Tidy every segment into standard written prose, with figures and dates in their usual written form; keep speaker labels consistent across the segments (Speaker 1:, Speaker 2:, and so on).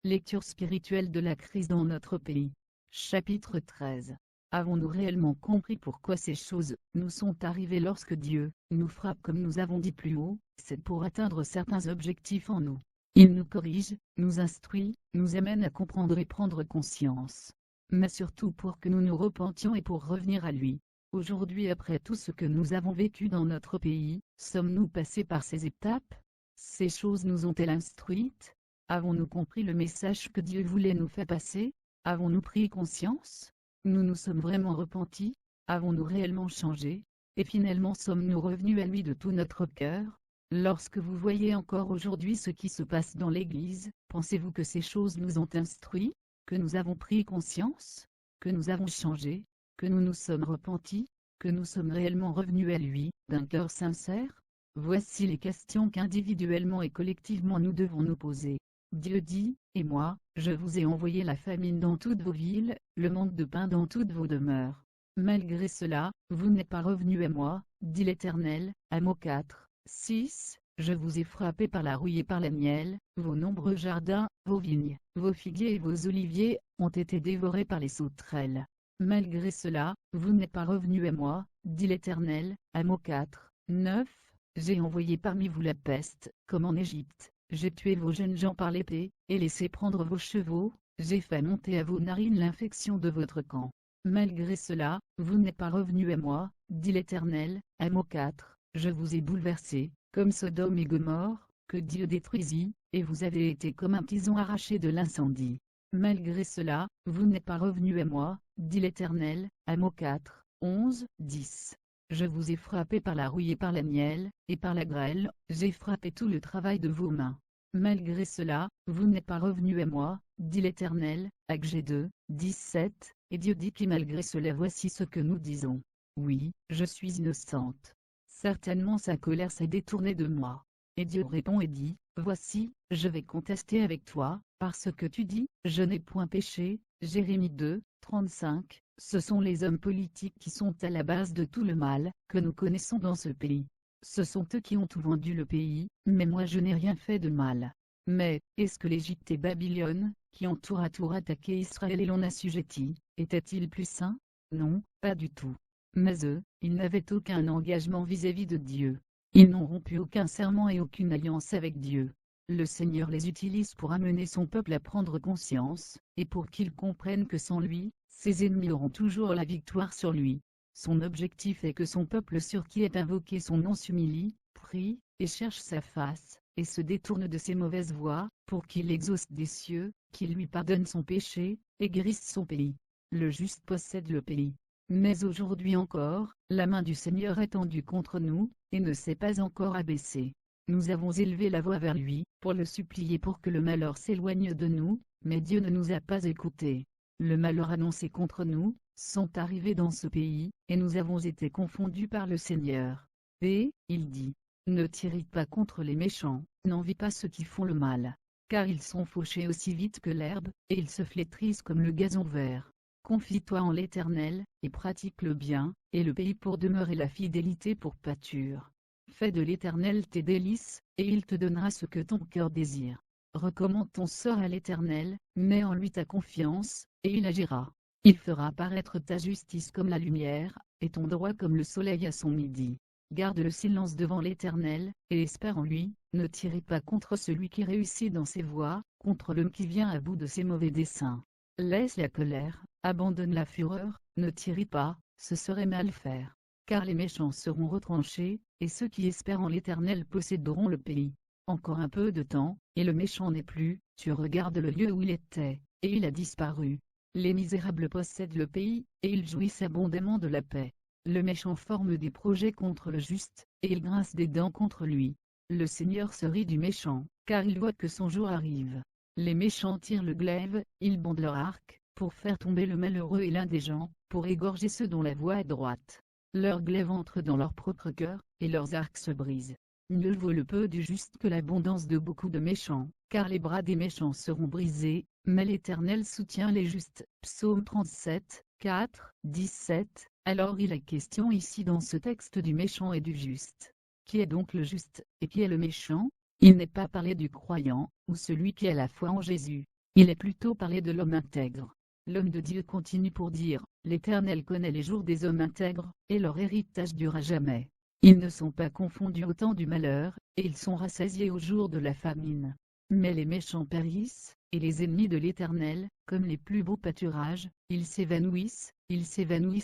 Speaker 1: Lecture spirituelle de la crise dans notre pays. Chapitre 13. Avons-nous réellement compris pourquoi ces choses nous sont arrivées lorsque Dieu nous frappe comme nous avons dit plus haut? C'est pour atteindre certains objectifs en nous. Il nous corrige, nous instruit, nous amène à comprendre et prendre conscience. Mais surtout pour que nous nous repentions et pour revenir à lui. Aujourd'hui, après tout ce que nous avons vécu dans notre pays, sommes-nous passés par ces étapes? Ces choses nous ont-elles instruites? Avons-nous compris le message que Dieu voulait nous faire passer? Avons-nous pris conscience? Nous nous sommes vraiment repentis? Avons-nous réellement changé? Et finalement sommes-nous revenus à lui de tout notre cœur? Lorsque vous voyez encore aujourd'hui ce qui se passe dans l'Église, pensez-vous que ces choses nous ont instruits? Que nous avons pris conscience? Que nous avons changé? Que nous nous sommes repentis? Que nous sommes réellement revenus à lui, d'un cœur sincère? Voici les questions qu'individuellement et collectivement nous devons nous poser. Dieu dit, « Et moi, je vous ai envoyé la famine dans toutes vos villes, le manque de pain dans toutes vos demeures. Malgré cela, vous n'êtes pas revenus à moi, dit l'Éternel. » Amos 4, 6. Je vous ai frappé par la rouille et par la miel, vos nombreux jardins, vos vignes, vos figuiers et vos oliviers, ont été dévorés par les sauterelles. Malgré cela, vous n'êtes pas revenus à moi, dit l'Éternel. Amos 4, 9. J'ai envoyé parmi vous la peste, comme en Égypte. J'ai tué vos jeunes gens par l'épée, et laissé prendre vos chevaux, j'ai fait monter à vos narines l'infection de votre camp. Malgré cela, vous n'êtes pas revenus à moi, dit l'Éternel. Amos 4. Je vous ai bouleversés, comme Sodome et Gomorrhe, que Dieu détruisit, et vous avez été comme un tison arraché de l'incendie. Malgré cela, vous n'êtes pas revenus à moi, dit l'Éternel. Amos 4, 11, 10. Je vous ai frappé par la rouille et par la miel, et par la grêle, j'ai frappé tout le travail de vos mains. Malgré cela, vous n'êtes pas revenus à moi, dit l'Éternel. Agé 2, 17. Et Dieu dit que malgré cela voici ce que nous disons. Oui, je suis innocente. Certainement sa colère s'est détournée de moi. Et Dieu répond et dit, voici, je vais contester avec toi, parce que tu dis, je n'ai point péché. Jérémie 2, 35. Ce sont les hommes politiques qui sont à la base de tout le mal que nous connaissons dans ce pays. Ce sont eux qui ont tout vendu le pays, mais moi je n'ai rien fait de mal. Mais, est-ce que l'Égypte et Babylone, qui ont tour à tour attaqué Israël et l'ont assujetti, étaient-ils plus saints? Non, pas du tout. Mais eux, ils n'avaient aucun engagement vis-à-vis de Dieu. Ils n'ont rompu aucun serment et aucune alliance avec Dieu. Le Seigneur les utilise pour amener son peuple à prendre conscience, et pour qu'ils comprennent que sans lui, ses ennemis auront toujours la victoire sur lui. Son objectif est que son peuple sur qui est invoqué son nom s'humilie, prie, et cherche sa face, et se détourne de ses mauvaises voies, pour qu'il exauce des cieux, qu'il lui pardonne son péché, et guérisse son pays. Le juste possède le pays. Mais aujourd'hui encore, la main du Seigneur est tendue contre nous, et ne s'est pas encore abaissée. Nous avons élevé la voix vers lui, pour le supplier pour que le malheur s'éloigne de nous, mais Dieu ne nous a pas écoutés. Le malheur annoncé contre nous, sont arrivés dans ce pays, et nous avons été confondus par le Seigneur. Et, il dit, ne t'irrite pas contre les méchants, n'envie pas ceux qui font le mal, car ils sont fauchés aussi vite que l'herbe, et ils se flétrissent comme le gazon vert. Confie-toi en l'Éternel, et pratique le bien, et le pays pour demeure et la fidélité pour pâture. Fais de l'Éternel tes délices, et il te donnera ce que ton cœur désire. Recommande ton sort à l'Éternel, mets en lui ta confiance, et il agira. Il fera apparaître ta justice comme la lumière, et ton droit comme le soleil à son midi. Garde le silence devant l'Éternel, et espère en lui, ne tirez pas contre celui qui réussit dans ses voies, contre l'homme qui vient à bout de ses mauvais desseins. Laisse la colère, abandonne la fureur, ne tirez pas, ce serait mal faire. Car les méchants seront retranchés, et ceux qui espèrent en l'Éternel posséderont le pays. Encore un peu de temps, et le méchant n'est plus, tu regardes le lieu où il était, et il a disparu. Les misérables possèdent le pays, et ils jouissent abondamment de la paix. Le méchant forme des projets contre le juste, et il grince des dents contre lui. Le Seigneur se rit du méchant, car il voit que son jour arrive. Les méchants tirent le glaive, ils bondent leur arc, pour faire tomber le malheureux et l'indigent, pour égorger ceux dont la voie est droite. Leurs glaives entrent dans leur propre cœur, et leurs arcs se brisent. Mieux vaut le peu du juste que l'abondance de beaucoup de méchants, car les bras des méchants seront brisés, mais l'Éternel soutient les justes. Psaume 37, 4, 17. Alors il est question ici dans ce texte du méchant et du juste. Qui est donc le juste, et qui est le méchant? Il n'est pas parlé du croyant, ou celui qui a la foi en Jésus. Il est plutôt parlé de l'homme intègre. L'homme de Dieu continue pour dire, l'Éternel connaît les jours des hommes intègres, et leur héritage dure à jamais. Ils ne sont pas confondus au temps du malheur, et ils sont rassasiés au jour de la famine. Mais les méchants périssent, et les ennemis de l'Éternel, comme les plus beaux pâturages, ils s'évanouissent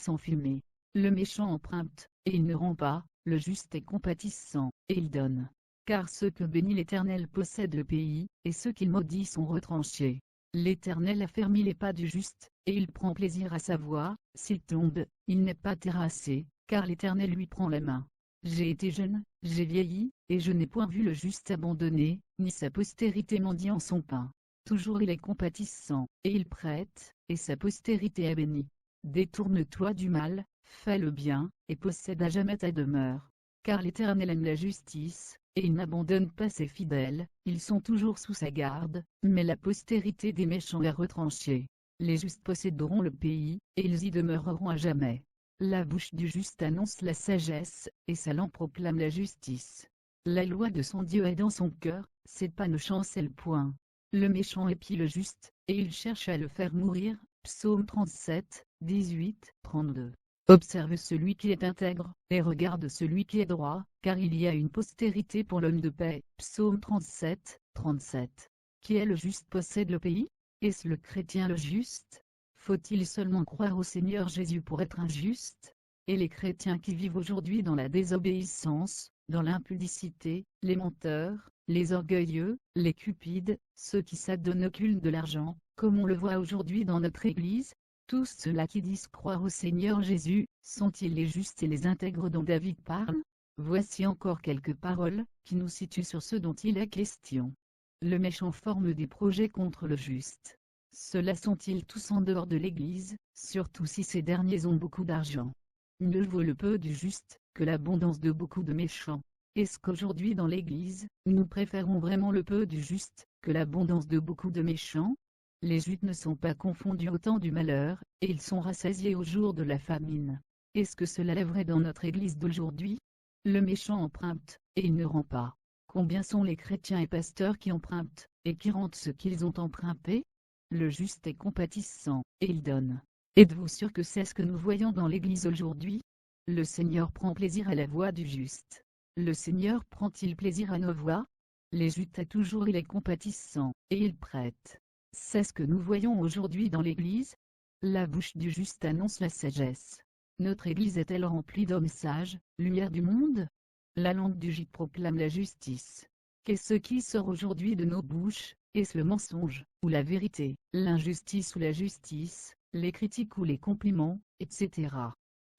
Speaker 1: en fumée. Le méchant emprunte, et il ne rend pas, le juste est compatissant, et il donne. Car ceux que bénit l'Éternel possèdent le pays, et ceux qu'il maudit sont retranchés. L'Éternel affermit les pas du juste, et il prend plaisir à sa voie. S'il tombe, il n'est pas terrassé, car l'Éternel lui prend la main. J'ai été jeune, j'ai vieilli, et je n'ai point vu le juste abandonné, ni sa postérité mendiant son pain. Toujours il est compatissant, et il prête, et sa postérité est bénie. Détourne-toi du mal, fais le bien, et possède à jamais ta demeure. Car l'Éternel aime la justice, et il n'abandonne pas ses fidèles, ils sont toujours sous sa garde, mais la postérité des méchants est retranchée. Les justes posséderont le pays, et ils y demeureront à jamais. La bouche du juste annonce la sagesse, et sa langue proclame la justice. La loi de son Dieu est dans son cœur, ses pas ne chancellent point. Le méchant épie le juste, et il cherche à le faire mourir. Psaume 37, 18, 32. Observe celui qui est intègre, et regarde celui qui est droit, car il y a une postérité pour l'homme de paix. Psaume 37, 37. Qui est le juste possède le pays? Est-ce le chrétien le juste? Faut-il seulement croire au Seigneur Jésus pour être injuste? Et les chrétiens qui vivent aujourd'hui dans la désobéissance, dans l'impudicité, les menteurs, les orgueilleux, les cupides, ceux qui s'adonnent au culte de l'argent, comme on le voit aujourd'hui dans notre Église, tous ceux-là qui disent croire au Seigneur Jésus, sont-ils les justes et les intègres dont David parle? Voici encore quelques paroles, qui nous situent sur ce dont il est question. Le méchant forme des projets contre le juste. Ceux-là sont-ils tous en dehors de l'Église, surtout si ces derniers ont beaucoup d'argent? Mieux vaut le peu du juste, que l'abondance de beaucoup de méchants. Est-ce qu'aujourd'hui dans l'Église, nous préférons vraiment le peu du juste, que l'abondance de beaucoup de méchants? Les justes ne sont pas confondus au temps du malheur, et ils sont rassasiés au jour de la famine. Est-ce que cela est vrai dans notre Église d'aujourd'hui? Le méchant emprunte, et il ne rend pas. Combien sont les chrétiens et pasteurs qui empruntent, et qui rendent ce qu'ils ont emprunté? Le juste est compatissant, et il donne. Êtes-vous sûr que c'est ce que nous voyons dans l'Église aujourd'hui? Le Seigneur prend plaisir à la voix du juste. Le Seigneur prend-il plaisir à nos voix? Les justes toujours il est compatissant, et il prête. C'est ce que nous voyons aujourd'hui dans l'Église? La bouche du juste annonce la sagesse. Notre Église est-elle remplie d'hommes sages, lumière du monde? La langue du juste proclame la justice. Qu'est-ce qui sort aujourd'hui de nos bouches? Est-ce le mensonge, ou la vérité, l'injustice ou la justice, les critiques ou les compliments, etc.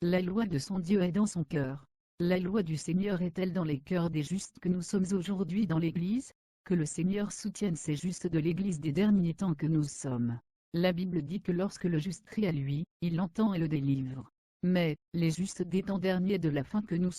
Speaker 1: La loi de son Dieu est dans son cœur. La loi du Seigneur est-elle dans les cœurs des justes que nous sommes aujourd'hui dans l'Église? Que le Seigneur soutienne ces justes de l'Église des derniers temps que nous sommes. La Bible dit que lorsque le juste crie à lui, il l'entend et le délivre. Mais, les justes des temps derniers de la fin que nous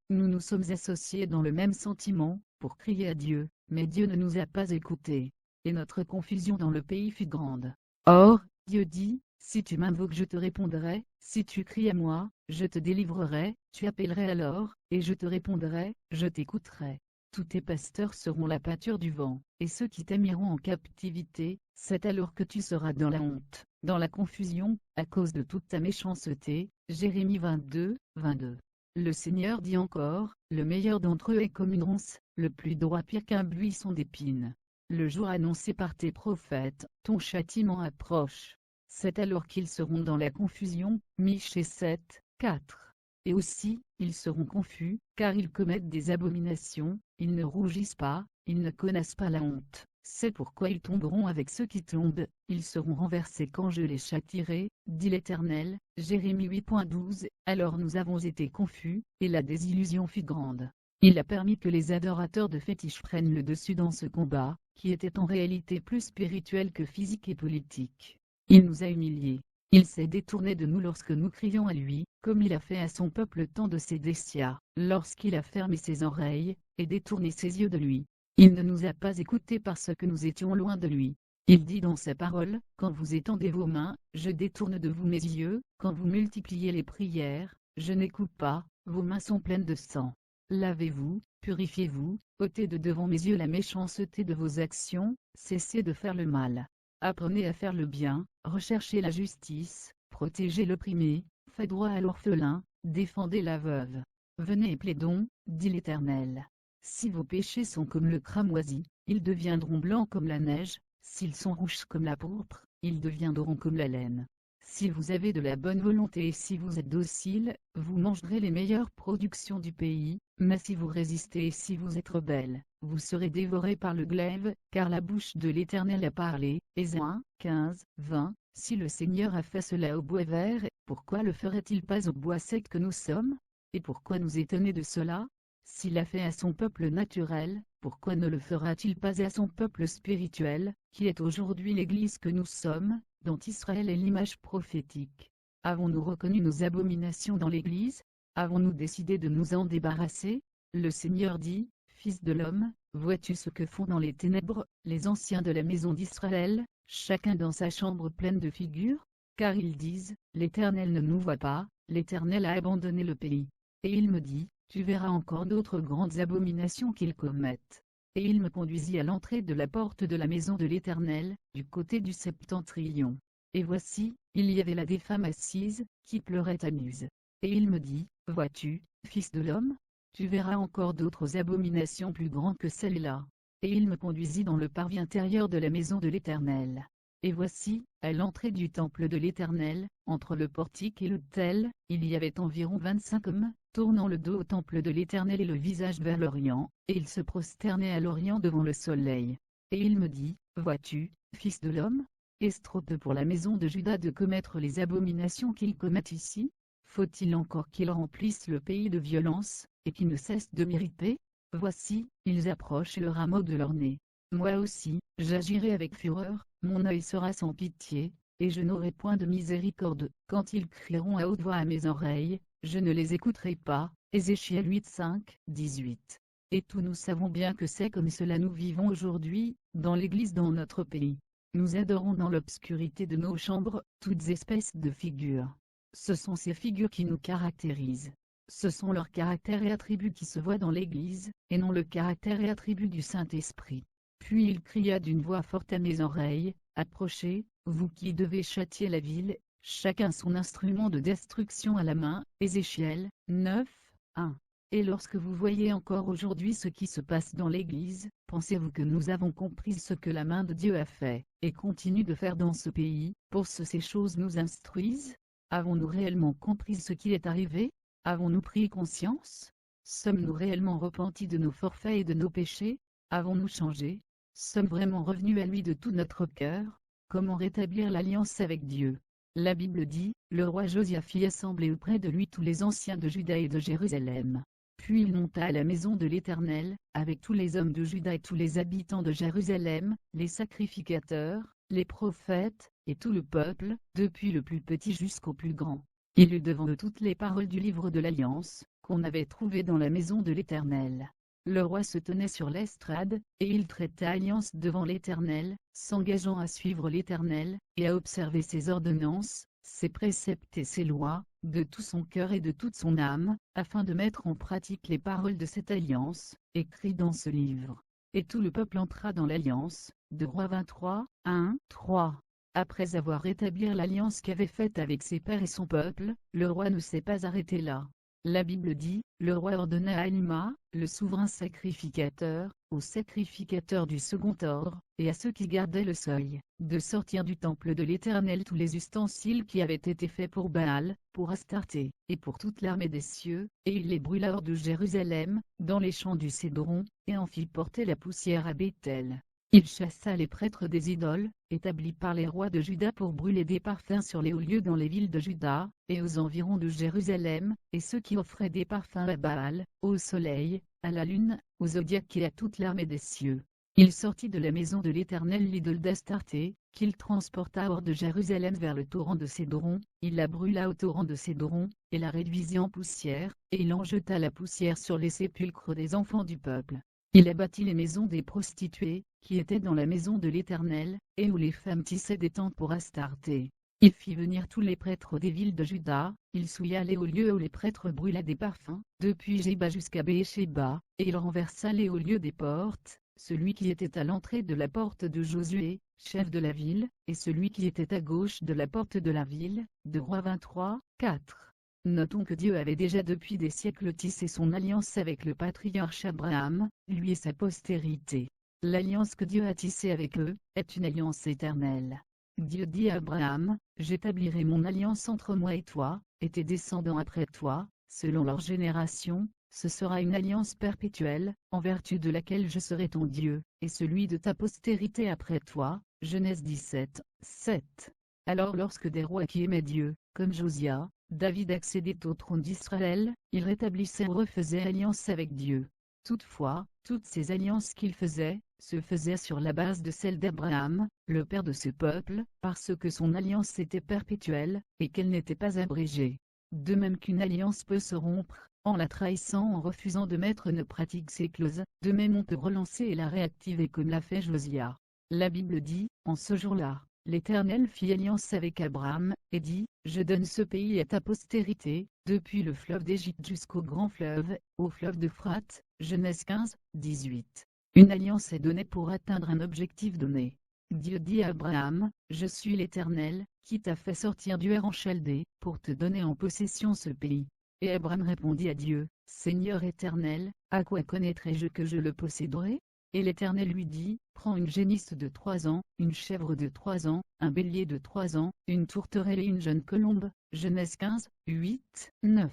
Speaker 1: nous sommes associés dans le même sentiment, pour crier à Dieu, mais Dieu ne nous a pas écoutés. Et notre confusion dans le pays fut grande. Or, Dieu dit, si tu m'invoques je te répondrai, si tu cries à moi, je te délivrerai, tu appellerais alors, et je te répondrai, je t'écouterai. Tous tes pasteurs seront la pâture du vent, et ceux qui t'aimeront en captivité, c'est alors que tu seras dans la honte, dans la confusion, à cause de toute ta méchanceté. Jérémie 22, 22. Le Seigneur dit encore, le meilleur d'entre eux est comme une ronce, le plus droit pire qu'un buisson d'épines. Le jour annoncé par tes prophètes, ton châtiment approche. C'est alors qu'ils seront dans la confusion. Michée 7, 4. Et aussi, ils seront confus, car ils commettent des abominations, ils ne rougissent pas, ils ne connaissent pas la honte. C'est pourquoi ils tomberont avec ceux qui tombent, ils seront renversés quand je les châtierai, dit l'Éternel. Jérémie 8.12. Alors nous avons été confus, et la désillusion fut grande. Il a permis que les adorateurs de fétiches prennent le dessus dans ce combat, qui était en réalité plus spirituel que physique et politique. Il nous a humiliés. Il s'est détourné de nous lorsque nous crions à lui, comme il a fait à son peuple le temps de Sédécia, lorsqu'il a fermé ses oreilles, et détourné ses yeux de lui. Il ne nous a pas écoutés parce que nous étions loin de lui. Il dit dans sa parole, quand vous étendez vos mains, je détourne de vous mes yeux, quand vous multipliez les prières, je n'écoute pas, vos mains sont pleines de sang. Lavez-vous, purifiez-vous, ôtez de devant mes yeux la méchanceté de vos actions, cessez de faire le mal. Apprenez à faire le bien, recherchez la justice, protégez l'opprimé, faites droit à l'orphelin, défendez la veuve. Venez et plaidons, dit l'Éternel. Si vos péchés sont comme le cramoisi, ils deviendront blancs comme la neige, s'ils sont rouges comme la pourpre, ils deviendront comme la laine. Si vous avez de la bonne volonté et si vous êtes docile, vous mangerez les meilleures productions du pays, mais si vous résistez et si vous êtes rebelle, vous serez dévorés par le glaive, car la bouche de l'Éternel a parlé. Ésaïe 1, 15, 20. Si le Seigneur a fait cela au bois vert, pourquoi le ferait-il pas au bois sec que nous sommes? Et pourquoi nous étonner de cela? S'il l'a fait à son peuple naturel, pourquoi ne le fera-t-il pas à son peuple spirituel, qui est aujourd'hui l'Église que nous sommes, dont Israël est l'image prophétique? Avons-nous reconnu nos abominations dans l'Église? Avons-nous décidé de nous en débarrasser? Le Seigneur dit, Fils de l'homme, vois-tu ce que font dans les ténèbres les anciens de la maison d'Israël, chacun dans sa chambre pleine de figures? Car ils disent, l'Éternel ne nous voit pas, l'Éternel a abandonné le pays. Et il me dit, tu verras encore d'autres grandes abominations qu'ils commettent. Et il me conduisit à l'entrée de la porte de la maison de l'Éternel, du côté du septentrion. Et voici, il y avait là des femmes assises, qui pleuraient à Muse. Et il me dit, vois-tu, fils de l'homme? Tu verras encore d'autres abominations plus grandes que celles-là. Et il me conduisit dans le parvis intérieur de la maison de l'Éternel. Et voici, à l'entrée du temple de l'Éternel, entre le portique et l'autel, il y avait environ 25 hommes, tournant le dos au temple de l'Éternel et le visage vers l'Orient, et ils se prosternaient à l'Orient devant le soleil. Et il me dit, vois-tu, fils de l'homme? Est-ce trop peu pour la maison de Juda de commettre les abominations qu'ils commettent ici? Faut-il encore qu'ils remplissent le pays de violence, et qu'ils ne cessent de m'irriter? Voici, ils approchent le rameau de leur nez. Moi aussi, j'agirai avec fureur, mon œil sera sans pitié, et je n'aurai point de miséricorde. Quand ils crieront à haute voix à mes oreilles, je ne les écouterai pas. Ézéchiel 8, 5, 18. Et tous nous savons bien que c'est comme cela nous vivons aujourd'hui, dans l'Église dans notre pays. Nous adorons dans l'obscurité de nos chambres, toutes espèces de figures. Ce sont ces figures qui nous caractérisent. Ce sont leurs caractères et attributs qui se voient dans l'Église, et non le caractère et attribut du Saint-Esprit. Puis il cria d'une voix forte à mes oreilles, approchez, vous qui devez châtier la ville, chacun son instrument de destruction à la main. Ézéchiel 9, 1. Et lorsque vous voyez encore aujourd'hui ce qui se passe dans l'Église, pensez-vous que nous avons compris ce que la main de Dieu a fait, et continue de faire dans ce pays, pour que ces choses nous instruisent? Avons-nous réellement compris ce qui est arrivé? Avons-nous pris conscience? Sommes-nous réellement repentis de nos forfaits et de nos péchés? Avons-nous changé? Sommes vraiment revenus à lui de tout notre cœur? Comment rétablir l'alliance avec Dieu? La Bible dit, le roi Josia fit assembler auprès de lui tous les anciens de Juda et de Jérusalem. Puis il monta à la maison de l'Éternel, avec tous les hommes de Juda et tous les habitants de Jérusalem, les sacrificateurs, les prophètes, et tout le peuple, depuis le plus petit jusqu'au plus grand. Il lut devant eux toutes les paroles du livre de l'Alliance, qu'on avait trouvé dans la maison de l'Éternel. Le roi se tenait sur l'estrade, et il traitait alliance devant l'Éternel, s'engageant à suivre l'Éternel, et à observer ses ordonnances, ses préceptes et ses lois, de tout son cœur et de toute son âme, afin de mettre en pratique les paroles de cette alliance, écrites dans ce livre. Et tout le peuple entra dans l'alliance. 2 Rois 23, 1, 3. Après avoir rétabli l'alliance qu'avait faite avec ses pères et son peuple, le roi ne s'est pas arrêté là. La Bible dit, le roi ordonna à Alima, le souverain sacrificateur, aux sacrificateurs du second ordre, et à ceux qui gardaient le seuil, de sortir du temple de l'Éternel tous les ustensiles qui avaient été faits pour Baal, pour Astarté, et pour toute l'armée des cieux, et il les brûla hors de Jérusalem, dans les champs du Cédron, et en fit porter la poussière à Béthel. Il chassa les prêtres des idoles, établis par les rois de Juda pour brûler des parfums sur les hauts lieux dans les villes de Juda, et aux environs de Jérusalem, et ceux qui offraient des parfums à Baal, au soleil, à la lune, au zodiaque et à toute l'armée des cieux. Il sortit de la maison de l'Éternel l'idole d'Astarté, qu'il transporta hors de Jérusalem vers le torrent de Cédron, il la brûla au torrent de Cédron, et la réduisit en poussière, et il en jeta la poussière sur les sépulcres des enfants du peuple. Il abattit les maisons des prostituées, qui étaient dans la maison de l'Éternel, et où les femmes tissaient des tentes pour Astarté. Il fit venir tous les prêtres des villes de Juda, il souilla les hauts lieux où les prêtres brûlaient des parfums, depuis Jéba jusqu'à Béésheba, et il renversa les hauts lieux des portes, celui qui était à l'entrée de la porte de Josué, chef de la ville, et celui qui était à gauche de la porte de la ville, de Rois 23, 4. Notons que Dieu avait déjà depuis des siècles tissé son alliance avec le patriarche Abraham, lui et sa postérité. L'alliance que Dieu a tissée avec eux, est une alliance éternelle. Dieu dit à Abraham, « J'établirai mon alliance entre moi et toi, et tes descendants après toi, selon leur génération, ce sera une alliance perpétuelle, en vertu de laquelle je serai ton Dieu, et celui de ta postérité après toi. » Genèse 17, 7. Alors lorsque des rois qui aimaient Dieu, comme Josia, David accédait au trône d'Israël, il rétablissait ou refaisait alliance avec Dieu. Toutefois, toutes ces alliances qu'il faisait, se faisaient sur la base de celle d'Abraham, le père de ce peuple, parce que son alliance était perpétuelle, et qu'elle n'était pas abrégée. De même qu'une alliance peut se rompre, en la trahissant en refusant de mettre en pratique ses clauses, de même on peut relancer et la réactiver comme l'a fait Josia. La Bible dit, en ce jour-là, l'Éternel fit alliance avec Abraham, et dit, « Je donne ce pays à ta postérité, depuis le fleuve d'Égypte jusqu'au grand fleuve, au fleuve d'Euphrate. » Genèse 15, 18. Une alliance est donnée pour atteindre un objectif donné. Dieu dit à Abraham, « Je suis l'Éternel, qui t'a fait sortir d'Ur en Chaldée, pour te donner en possession ce pays. » Et Abraham répondit à Dieu, « Seigneur éternel, à quoi connaîtrai-je que je le posséderai ?» Et l'Éternel lui dit, « Prends une génisse de 3 ans, une chèvre de 3 ans, un bélier de 3 ans, une tourterelle et une jeune colombe. » Genèse 15, 8, 9.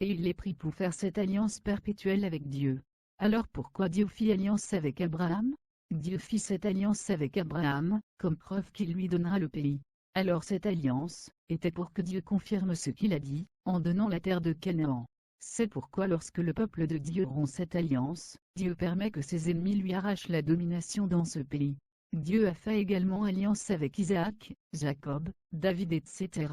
Speaker 1: Et il les prit pour faire cette alliance perpétuelle avec Dieu. Alors pourquoi Dieu fit alliance avec Abraham? Dieu fit cette alliance avec Abraham, comme preuve qu'il lui donnera le pays. Alors cette alliance, était pour que Dieu confirme ce qu'il a dit, en donnant la terre de Canaan. C'est pourquoi lorsque le peuple de Dieu rompt cette alliance, Dieu permet que ses ennemis lui arrachent la domination dans ce pays. Dieu a fait également alliance avec Isaac, Jacob, David etc.,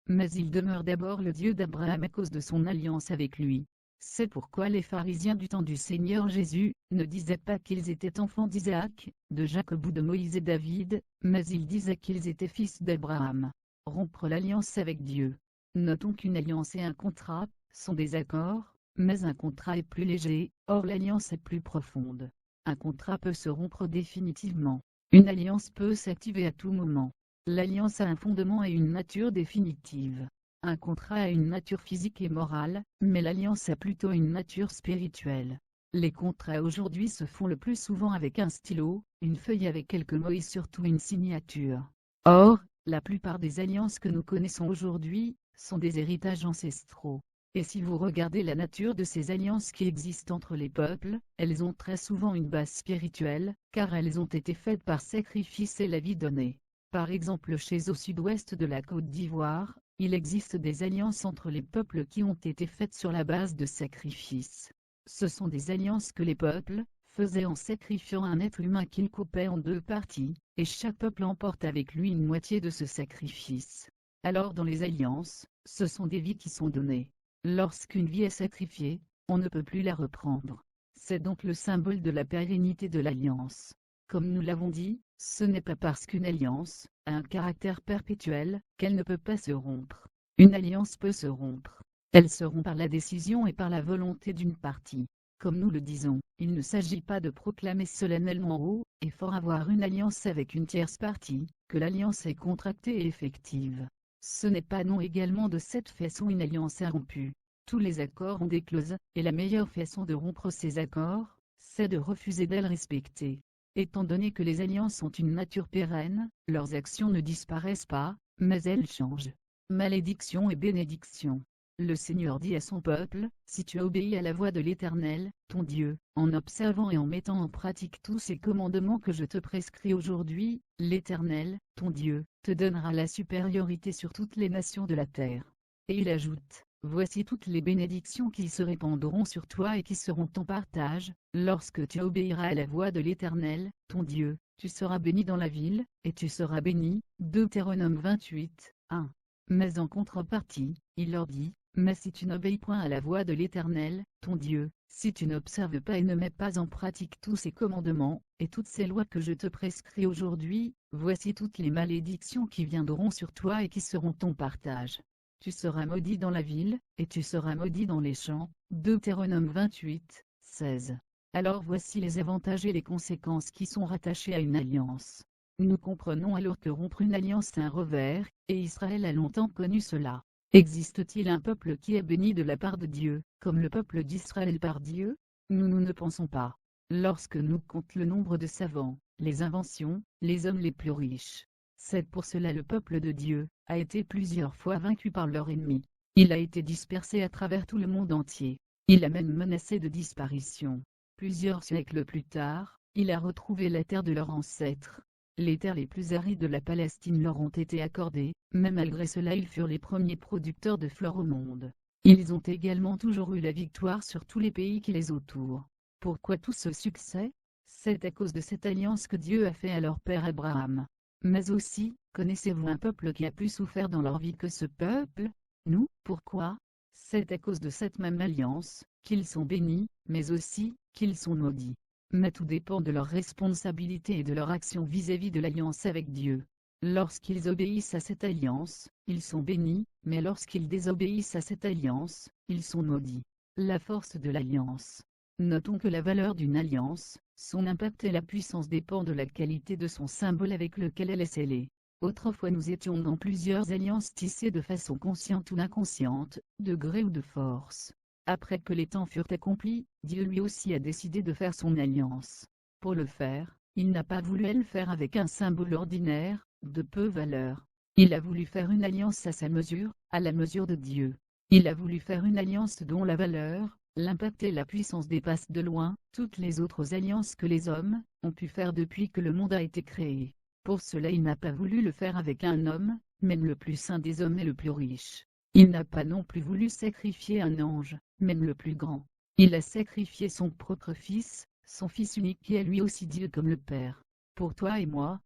Speaker 1: mais il demeure d'abord le Dieu d'Abraham à cause de son alliance avec lui. C'est pourquoi les pharisiens du temps du Seigneur Jésus, ne disaient pas qu'ils étaient enfants d'Isaac, de Jacob ou de Moïse et David, mais ils disaient qu'ils étaient fils d'Abraham. Rompre l'alliance avec Dieu. Notons qu'une alliance et un contrat sont des accords, mais un contrat est plus léger, or l'alliance est plus profonde. Un contrat peut se rompre définitivement. Une alliance peut s'activer à tout moment. L'alliance a un fondement et une nature définitive. Un contrat a une nature physique et morale, mais l'alliance a plutôt une nature spirituelle. Les contrats aujourd'hui se font le plus souvent avec un stylo, une feuille avec quelques mots et surtout une signature. Or, la plupart des alliances que nous connaissons aujourd'hui, sont des héritages ancestraux. Et si vous regardez la nature de ces alliances qui existent entre les peuples, elles ont très souvent une base spirituelle, car elles ont été faites par sacrifice et la vie donnée. Par exemple au sud-ouest de la Côte d'Ivoire, il existe des alliances entre les peuples qui ont été faites sur la base de sacrifices. Ce sont des alliances que les peuples faisaient en sacrifiant un être humain qu'ils coupaient en 2 parties, et chaque peuple emporte avec lui une moitié de ce sacrifice. Alors dans les alliances, ce sont des vies qui sont données. Lorsqu'une vie est sacrifiée, on ne peut plus la reprendre. C'est donc le symbole de la pérennité de l'alliance. Comme nous l'avons dit, ce n'est pas parce qu'une alliance a un caractère perpétuel qu'elle ne peut pas se rompre. Une alliance peut se rompre. Elle se rompt par la décision et par la volonté d'une partie. Comme nous le disons, il ne s'agit pas de proclamer solennellement haut et fort avoir une alliance avec une tierce partie, que l'alliance est contractée et effective. Ce n'est pas non également de cette façon une alliance est rompue. Tous les accords ont des clauses, et la meilleure façon de rompre ces accords, c'est de refuser d'elles respecter. Étant donné que les alliances ont une nature pérenne, leurs actions ne disparaissent pas, mais elles changent. Malédiction et bénédiction. Le Seigneur dit à son peuple, « Si tu obéis à la voix de l'Éternel, ton Dieu, en observant et en mettant en pratique tous ces commandements que je te prescris aujourd'hui, l'Éternel, ton Dieu, te donnera la supériorité sur toutes les nations de la terre. » Et il ajoute, « Voici toutes les bénédictions qui se répandront sur toi et qui seront ton partage, lorsque tu obéiras à la voix de l'Éternel, ton Dieu, tu seras béni dans la ville, et tu seras béni. » Deutéronome 28, 1. Mais en contrepartie, il leur dit, « Mais si tu n'obéis point à la voix de l'Éternel, ton Dieu, si tu n'observes pas et ne mets pas en pratique tous ces commandements, et toutes ces lois que je te prescris aujourd'hui, voici toutes les malédictions qui viendront sur toi et qui seront ton partage. Tu seras maudit dans la ville, et tu seras maudit dans les champs. » Deutéronome 28, 16. Alors voici les avantages et les conséquences qui sont rattachés à une alliance. Nous comprenons alors que rompre une alliance est un revers, et Israël a longtemps connu cela. Existe-t-il un peuple qui est béni de la part de Dieu, comme le peuple d'Israël par Dieu? Nous ne pensons pas. Lorsque nous comptons le nombre de savants, les inventions, les hommes les plus riches, c'est pour cela le peuple de Dieu a été plusieurs fois vaincu par leur ennemi. Il a été dispersé à travers tout le monde entier. Il a même menacé de disparition. Plusieurs siècles plus tard, il a retrouvé la terre de leurs ancêtres. Les terres les plus arides de la Palestine leur ont été accordées, mais malgré cela ils furent les premiers producteurs de fleurs au monde. Ils ont également toujours eu la victoire sur tous les pays qui les entourent. Pourquoi tout ce succès? C'est à cause de cette alliance que Dieu a fait à leur père Abraham. Mais aussi, connaissez-vous un peuple qui a plus souffert dans leur vie que ce peuple? Nous, pourquoi? C'est à cause de cette même alliance, qu'ils sont bénis, mais aussi, qu'ils sont maudits. Mais tout dépend de leur responsabilité et de leur action vis-à-vis de l'alliance avec Dieu. Lorsqu'ils obéissent à cette alliance, ils sont bénis, mais lorsqu'ils désobéissent à cette alliance, ils sont maudits. La force de l'alliance. Notons que la valeur d'une alliance, son impact et la puissance dépendent de la qualité de son symbole avec lequel elle est scellée. Autrefois nous étions dans plusieurs alliances tissées de façon consciente ou inconsciente, de gré ou de force. Après que les temps furent accomplis, Dieu lui aussi a décidé de faire son alliance. Pour le faire, il n'a pas voulu le faire avec un symbole ordinaire, de peu valeur. Il a voulu faire une alliance à sa mesure, à la mesure de Dieu. Il a voulu faire une alliance dont la valeur, l'impact et la puissance dépassent de loin toutes les autres alliances que les hommes ont pu faire depuis que le monde a été créé. Pour cela il n'a pas voulu le faire avec un homme, même le plus saint des hommes et le plus riche. Il n'a pas non plus voulu sacrifier un ange, même le plus grand. Il a sacrifié son propre fils, son fils unique qui est lui aussi Dieu comme le Père. Pour toi et moi,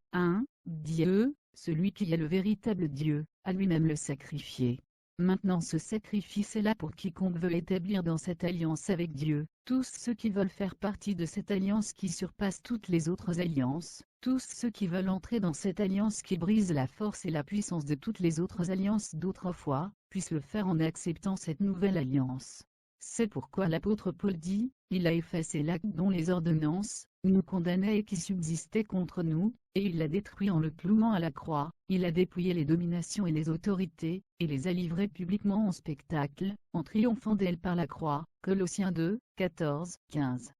Speaker 1: Dieu, celui qui est le véritable Dieu, a lui-même le sacrifié. Maintenant ce sacrifice est là pour quiconque veut établir dans cette alliance avec Dieu, tous ceux qui veulent faire partie de cette alliance qui surpasse toutes les autres alliances, tous ceux qui veulent entrer dans cette alliance qui brise la force et la puissance de toutes les autres alliances d'autrefois, puissent le faire en acceptant cette nouvelle alliance. C'est pourquoi l'apôtre Paul dit, il a effacé l'acte dont les ordonnances nous condamnaient et qui subsistait contre nous, et il l'a détruit en le clouant à la croix. Il a dépouillé les dominations et les autorités, et les a livrées publiquement en spectacle, en triomphant d'elles par la croix. Colossiens 2, 14, 15.